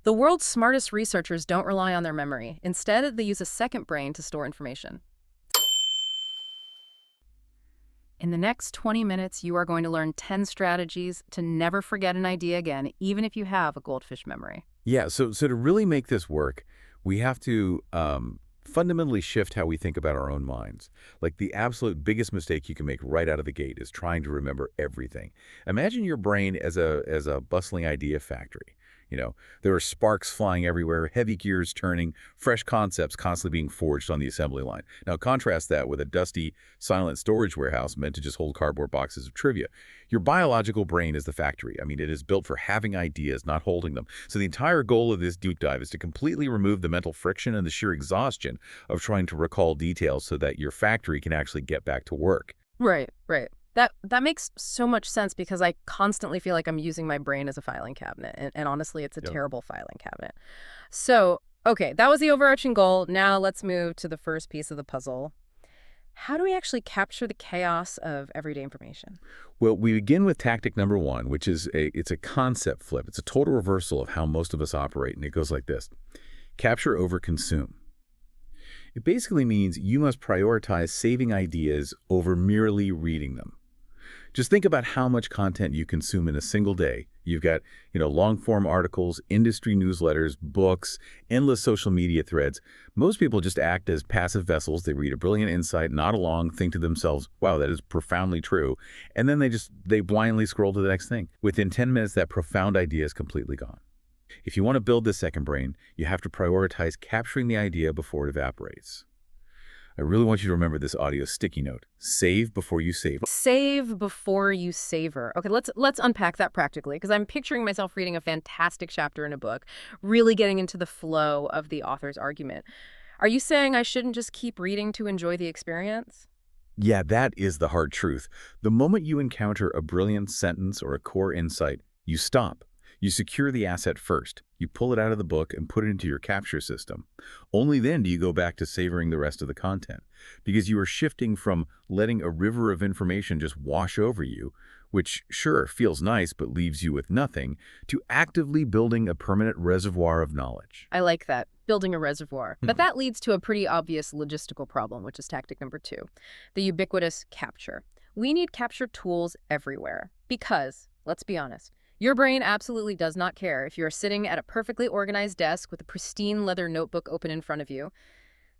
The world's smartest researchers don't rely on their memory. Instead, they use a second brain to store information. In the next 20 minutes, you are going to learn 10 strategies to never forget an idea again, even if you have a goldfish memory. Yeah, so to really make this work, we have to fundamentally shift how we think about our own minds. Like the absolute biggest mistake you can make right out of the gate is trying to remember everything. Imagine your brain as a bustling idea factory. There are sparks flying everywhere, heavy gears turning, fresh concepts constantly being forged on the assembly line. Now contrast that with a dusty, silent storage warehouse meant to just hold cardboard boxes of trivia. Your biological brain is the factory. I mean, it is built for having ideas, not holding them. So the entire goal of this deep dive is to completely remove the mental friction and the sheer exhaustion of trying to recall details so that your factory can actually get back to work. Right, right. That makes so much sense because I constantly feel like I'm using my brain as a filing cabinet. And honestly, it's a Yep. terrible filing cabinet. So, okay, that was the overarching goal. Now let's move to the first piece of the puzzle. How do we actually capture the chaos of everyday information? Well, we begin with tactic number one, which is it's a concept flip. It's a total reversal of how most of us operate, and it goes like this. Capture over consume. It basically means you must prioritize saving ideas over merely reading them. Just think about how much content you consume in a single day. You've got, long-form articles, industry newsletters, books, endless social media threads. Most people just act as passive vessels. They read a brilliant insight, nod along, think to themselves, wow, that is profoundly true. And then they blindly scroll to the next thing. Within 10 minutes, that profound idea is completely gone. If you want to build this second brain, you have to prioritize capturing the idea before it evaporates. I really want you to remember this audio sticky note. Save before you save. Save before you savor. Okay, let's unpack that practically because I'm picturing myself reading a fantastic chapter in a book, really getting into the flow of the author's argument. Are you saying I shouldn't just keep reading to enjoy the experience? Yeah, that is the hard truth. The moment you encounter a brilliant sentence or a core insight, you stop. You secure the asset first. You pull it out of the book and put it into your capture system. Only then do you go back to savoring the rest of the content, because you are shifting from letting a river of information just wash over you, which sure feels nice but leaves you with nothing, to actively building a permanent reservoir of knowledge. I like that, building a reservoir. But that leads to a pretty obvious logistical problem, which is tactic number 2, the ubiquitous capture. We need capture tools everywhere because, let's be honest, your brain absolutely does not care if you're sitting at a perfectly organized desk with a pristine leather notebook open in front of you.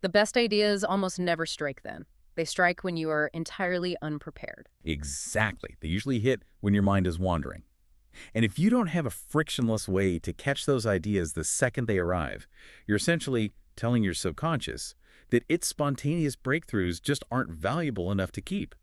The best ideas almost never strike then. They strike when you are entirely unprepared. Exactly. They usually hit when your mind is wandering. And if you don't have a frictionless way to catch those ideas the second they arrive, you're essentially telling your subconscious that its spontaneous breakthroughs just aren't valuable enough to keep.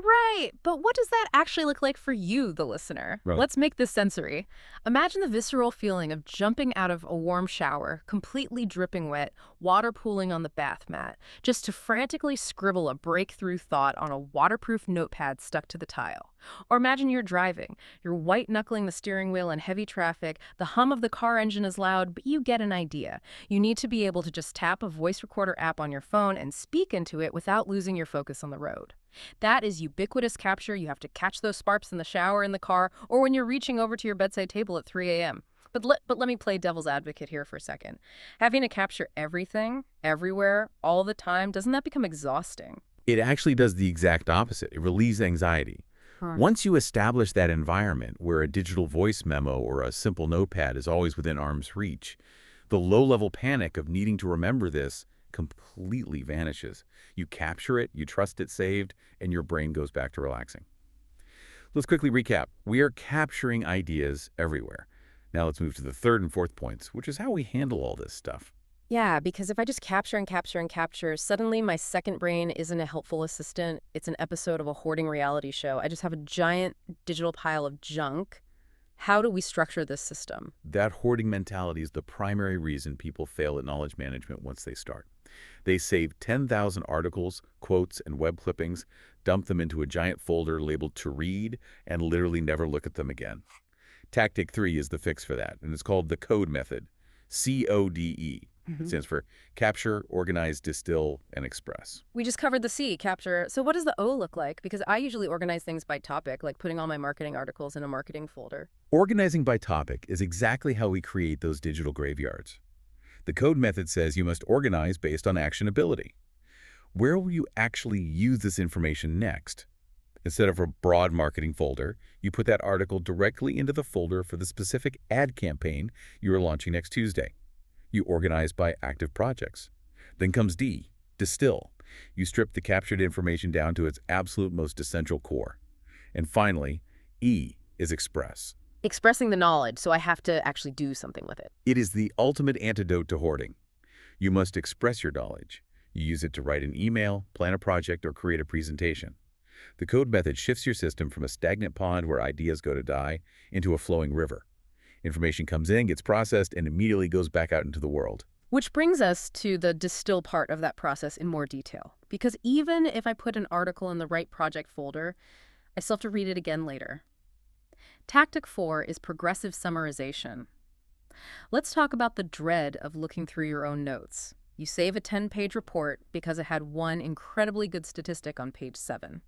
Right, but what does that actually look like for you, the listener? Right. Let's make this sensory. Imagine the visceral feeling of jumping out of a warm shower, completely dripping wet, water pooling on the bath mat, just to frantically scribble a breakthrough thought on a waterproof notepad stuck to the tile. Or imagine you're driving. You're white-knuckling the steering wheel in heavy traffic, the hum of the car engine is loud, but you get an idea. You need to be able to just tap a voice recorder app on your phone and speak into it without losing your focus on the road. That is ubiquitous capture. You have to catch those sparks in the shower, in the car, or when you're reaching over to your bedside table at 3 a.m. But let me play devil's advocate here for a second. Having to capture everything, everywhere, all the time, doesn't that become exhausting? It actually does the exact opposite. It relieves anxiety. Once you establish that environment where a digital voice memo or a simple notepad is always within arm's reach, the low-level panic of needing to remember this completely vanishes. You capture it, you trust it saved, and your brain goes back to relaxing. Let's quickly recap. We are capturing ideas everywhere. Now let's move to the third and fourth points, which is how we handle all this stuff. Yeah, because if I just capture and capture and capture, suddenly my second brain isn't a helpful assistant. It's an episode of a hoarding reality show. I just have a giant digital pile of junk. How do we structure this system? That hoarding mentality is the primary reason people fail at knowledge management once they start. They save 10,000 articles, quotes, and web clippings, dump them into a giant folder labeled to read, and literally never look at them again. Tactic 3 is the fix for that, and it's called the C.O.D.E method. C-O-D-E. It stands for capture, organize, distill, and express. We just covered the C, capture. So what does the O look like? Because I usually organize things by topic, like putting all my marketing articles in a marketing folder. Organizing by topic is exactly how we create those digital graveyards. The C.O.D.E method says you must organize based on actionability. Where will you actually use this information next? Instead of a broad marketing folder, you put that article directly into the folder for the specific ad campaign you are launching next Tuesday. You organize by active projects. Then comes D, distill. You strip the captured information down to its absolute most essential core. And finally, E is express. Expressing the knowledge, so I have to actually do something with it. It is the ultimate antidote to hoarding. You must express your knowledge. You use it to write an email, plan a project, or create a presentation. The C.O.D.E method shifts your system from a stagnant pond where ideas go to die into a flowing river. Information comes in, gets processed, and immediately goes back out into the world. Which brings us to the distill part of that process in more detail. Because even if I put an article in the right project folder, I still have to read it again later. Tactic 4 is progressive summarization. Let's talk about the dread of looking through your own notes. You save a 10-page report because it had one incredibly good statistic on page 7.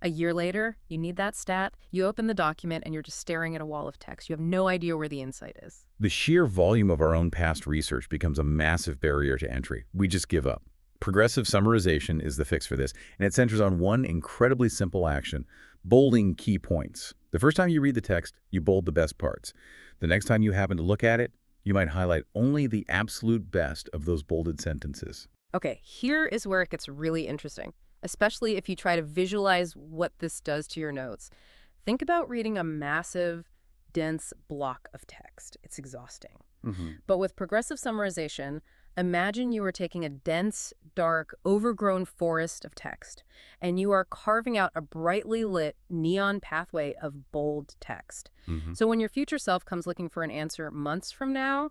A year later, you need that stat, you open the document, and you're just staring at a wall of text. You have no idea where the insight is. The sheer volume of our own past research becomes a massive barrier to entry. We just give up. Progressive summarization is the fix for this, and it centers on one incredibly simple action: bolding key points. The first time you read the text, you bold the best parts. The next time you happen to look at it, you might highlight only the absolute best of those bolded sentences. Okay, here is where it gets really interesting, especially if you try to visualize what this does to your notes. Think about reading a massive, dense block of text. It's exhausting. But with progressive summarization, imagine you are taking a dense, dark, overgrown forest of text, and you are carving out a brightly lit neon pathway of bold text. So when your future self comes looking for an answer months from now,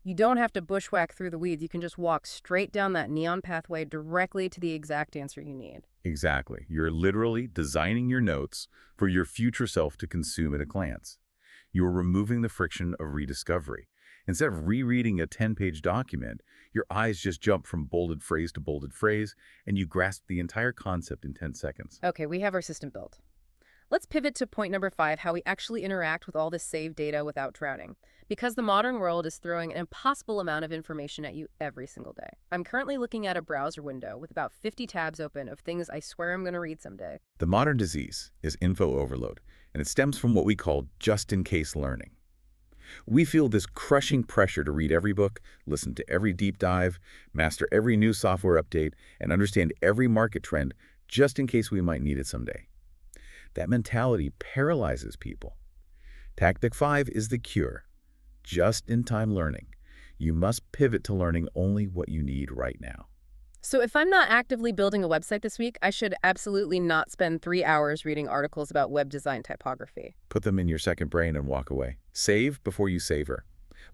you don't have to bushwhack through the weeds. You can just walk straight down that neon pathway directly to the exact answer you need. Exactly. You're literally designing your notes for your future self to consume at a glance. You are removing the friction of rediscovery. Instead of rereading a 10-page document, your eyes just jump from bolded phrase to bolded phrase, and you grasp the entire concept in 10 seconds. Okay, we have our system built. Let's pivot to point number 5, how we actually interact with all this saved data without drowning. Because the modern world is throwing an impossible amount of information at you every single day. I'm currently looking at a browser window with about 50 tabs open of things I swear I'm going to read someday. The modern disease is info overload, and it stems from what we call just-in-case learning. We feel this crushing pressure to read every book, listen to every deep dive, master every new software update, and understand every market trend just in case we might need it someday. That mentality paralyzes people. Tactic 5 is the cure. Just-in-time learning. You must pivot to learning only what you need right now. So if I'm not actively building a website this week, I should absolutely not spend 3 hours reading articles about web design typography. Put them in your second brain and walk away. Save before you savor.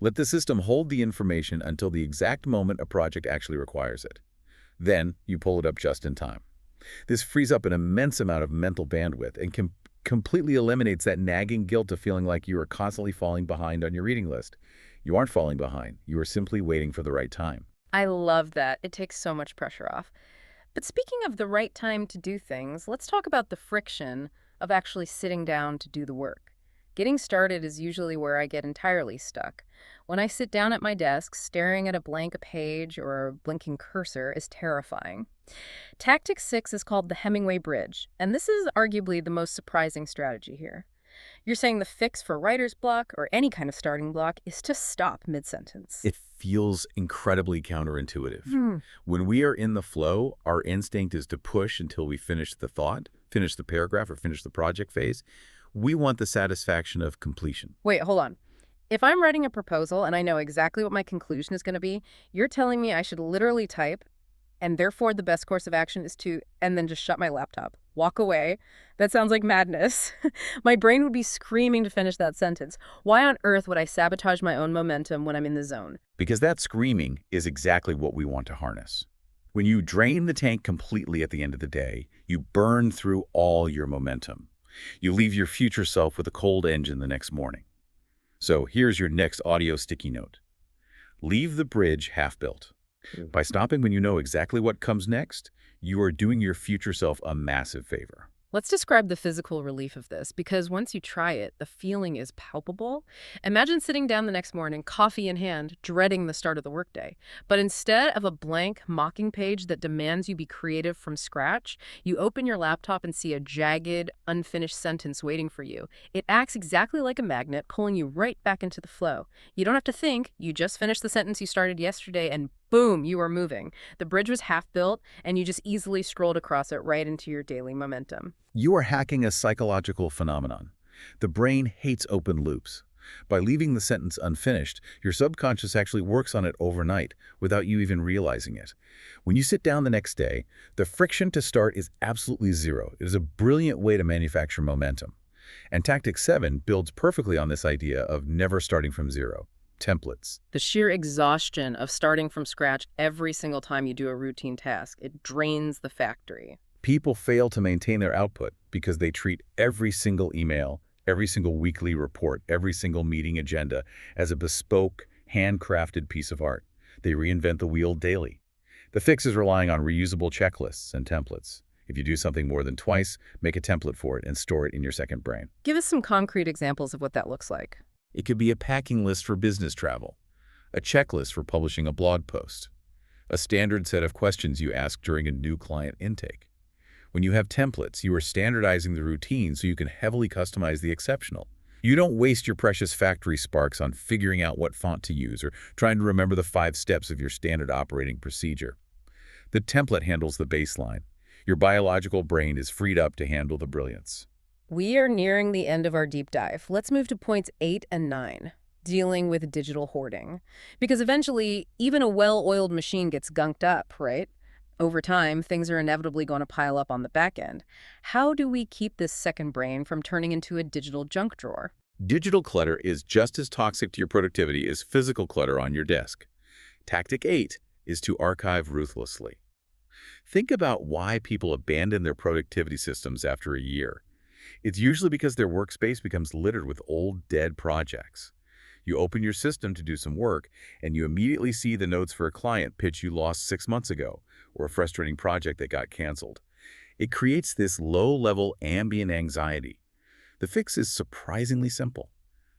Let the system hold the information until the exact moment a project actually requires it. Then you pull it up just in time. This frees up an immense amount of mental bandwidth and completely eliminates that nagging guilt of feeling like you are constantly falling behind on your reading list. You aren't falling behind. You are simply waiting for the right time. I love that. It takes so much pressure off. But speaking of the right time to do things, let's talk about the friction of actually sitting down to do the work. Getting started is usually where I get entirely stuck. When I sit down at my desk, staring at a blank page or a blinking cursor is terrifying. Tactic 6 is called the Hemingway Bridge, and this is arguably the most surprising strategy here. You're saying the fix for writer's block or any kind of starting block is to stop mid-sentence. It feels incredibly counterintuitive. When we are in the flow, our instinct is to push until we finish the thought, finish the paragraph, or finish the project phase. We want the satisfaction of completion. Wait, hold on. If I'm writing a proposal and I know exactly what my conclusion is going to be, you're telling me I should literally type, and therefore the best course of action is to, and then just shut my laptop, walk away. That sounds like madness. My brain would be screaming to finish that sentence. Why on earth would I sabotage my own momentum when I'm in the zone? Because that screaming is exactly what we want to harness. When you drain the tank completely at the end of the day, you burn through all your momentum. You leave your future self with a cold engine the next morning. So here's your next audio sticky note. Leave the bridge half-built. By stopping when you know exactly what comes next, you are doing your future self a massive favor. Let's describe the physical relief of this, because once you try it, the feeling is palpable. Imagine sitting down the next morning, coffee in hand, dreading the start of the workday. But instead of a blank, mocking page that demands you be creative from scratch, you open your laptop and see a jagged, unfinished sentence waiting for you. It acts exactly like a magnet, pulling you right back into the flow. You don't have to think, you just finished the sentence you started yesterday, and boom, you are moving. The bridge was half built, and you just easily scrolled across it right into your daily momentum. You are hacking a psychological phenomenon. The brain hates open loops. By leaving the sentence unfinished, your subconscious actually works on it overnight without you even realizing it. When you sit down the next day, the friction to start is absolutely zero. It is a brilliant way to manufacture momentum. And Tactic 7 builds perfectly on this idea of never starting from zero. Templates. The sheer exhaustion of starting from scratch every single time you do a routine task, it drains the factory. People fail to maintain their output because they treat every single email, every single weekly report, every single meeting agenda as a bespoke, handcrafted piece of art. They reinvent the wheel daily. The fix is relying on reusable checklists and templates. If you do something more than twice, make a template for it and store it in your second brain. Give us some concrete examples of what that looks like. It could be a packing list for business travel, a checklist for publishing a blog post, a standard set of questions you ask during a new client intake. When you have templates, you are standardizing the routine so you can heavily customize the exceptional. You don't waste your precious factory sparks on figuring out what font to use or trying to remember the 5 steps of your standard operating procedure. The template handles the baseline. Your biological brain is freed up to handle the brilliance. We are nearing the end of our deep dive. Let's move to points 8 and 9, dealing with digital hoarding. Because eventually, even a well-oiled machine gets gunked up, right? Over time, things are inevitably going to pile up on the back end. How do we keep this second brain from turning into a digital junk drawer? Digital clutter is just as toxic to your productivity as physical clutter on your desk. Tactic 8 is to archive ruthlessly. Think about why people abandon their productivity systems after a year. It's usually because their workspace becomes littered with old, dead projects. You open your system to do some work, and you immediately see the notes for a client pitch you lost 6 months ago, or a frustrating project that got canceled. It creates this low-level ambient anxiety. The fix is surprisingly simple.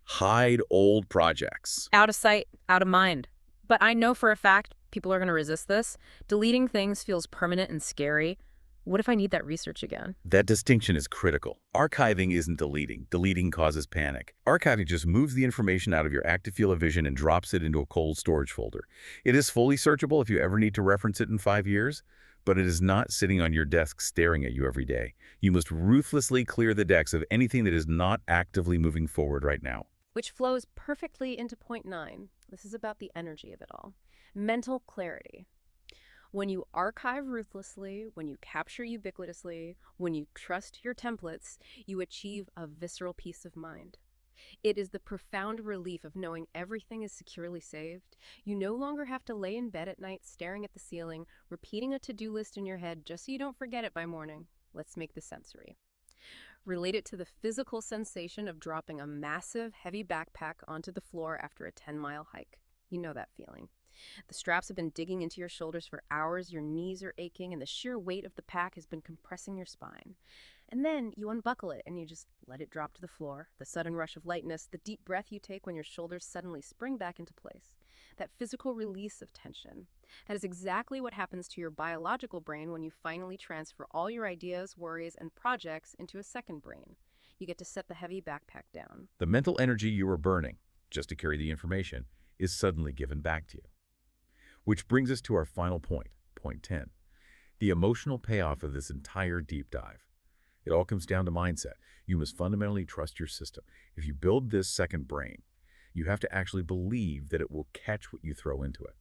Hide old projects. Out of sight, out of mind. But I know for a fact people are going to resist this. Deleting things feels permanent and scary. What if I need that research again? That distinction is critical. Archiving isn't deleting. Deleting causes panic. Archiving just moves the information out of your active field of vision and drops it into a cold storage folder. It is fully searchable if you ever need to reference it in 5 years, but it is not sitting on your desk staring at you every day. You must ruthlessly clear the decks of anything that is not actively moving forward right now. Which flows perfectly into point 9. This is about the energy of it all. Mental clarity. When you archive ruthlessly, when you capture ubiquitously, when you trust your templates, you achieve a visceral peace of mind. It is the profound relief of knowing everything is securely saved. You no longer have to lay in bed at night staring at the ceiling, repeating a to-do list in your head just so you don't forget it by morning. Let's make this sensory. Relate it to the physical sensation of dropping a massive, heavy backpack onto the floor after a 10-mile hike. You know that feeling. The straps have been digging into your shoulders for hours, your knees are aching, and the sheer weight of the pack has been compressing your spine. And then you unbuckle it and you just let it drop to the floor. The sudden rush of lightness, the deep breath you take when your shoulders suddenly spring back into place. That physical release of tension. That is exactly what happens to your biological brain when you finally transfer all your ideas, worries, and projects into a second brain. You get to set the heavy backpack down. The mental energy you were burning, just to carry the information, is suddenly given back to you. Which brings us to our final point, point 10. The emotional payoff of this entire deep dive. It all comes down to mindset. You must fundamentally trust your system. If you build this second brain, you have to actually believe that it will catch what you throw into it.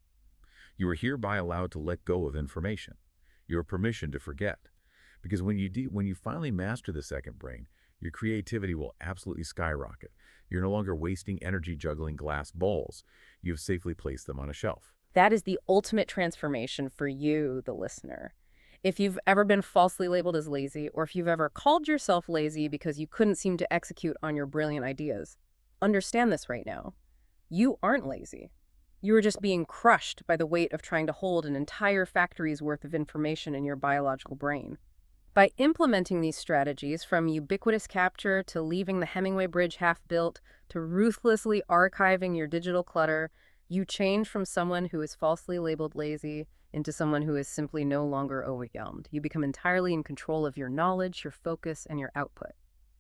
You are hereby allowed to let go of information. You have permission to forget. Because when you finally master the second brain, your creativity will absolutely skyrocket. You're no longer wasting energy juggling glass balls. You have safely placed them on a shelf. That is the ultimate transformation for you, the listener. If you've ever been falsely labeled as lazy, or if you've ever called yourself lazy because you couldn't seem to execute on your brilliant ideas, understand this right now. You aren't lazy. You were just being crushed by the weight of trying to hold an entire factory's worth of information in your biological brain. By implementing these strategies, from ubiquitous capture to leaving the Hemingway Bridge half built to ruthlessly archiving your digital clutter, you change from someone who is falsely labeled lazy into someone who is simply no longer overwhelmed. You become entirely in control of your knowledge, your focus, and your output.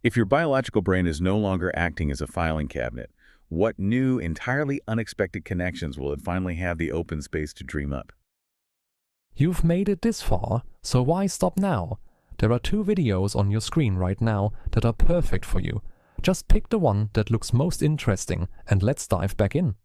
If your biological brain is no longer acting as a filing cabinet, what new, entirely unexpected connections will it finally have the open space to dream up? You've made it this far, so why stop now? There are 2 videos on your screen right now that are perfect for you. Just pick the one that looks most interesting and let's dive back in.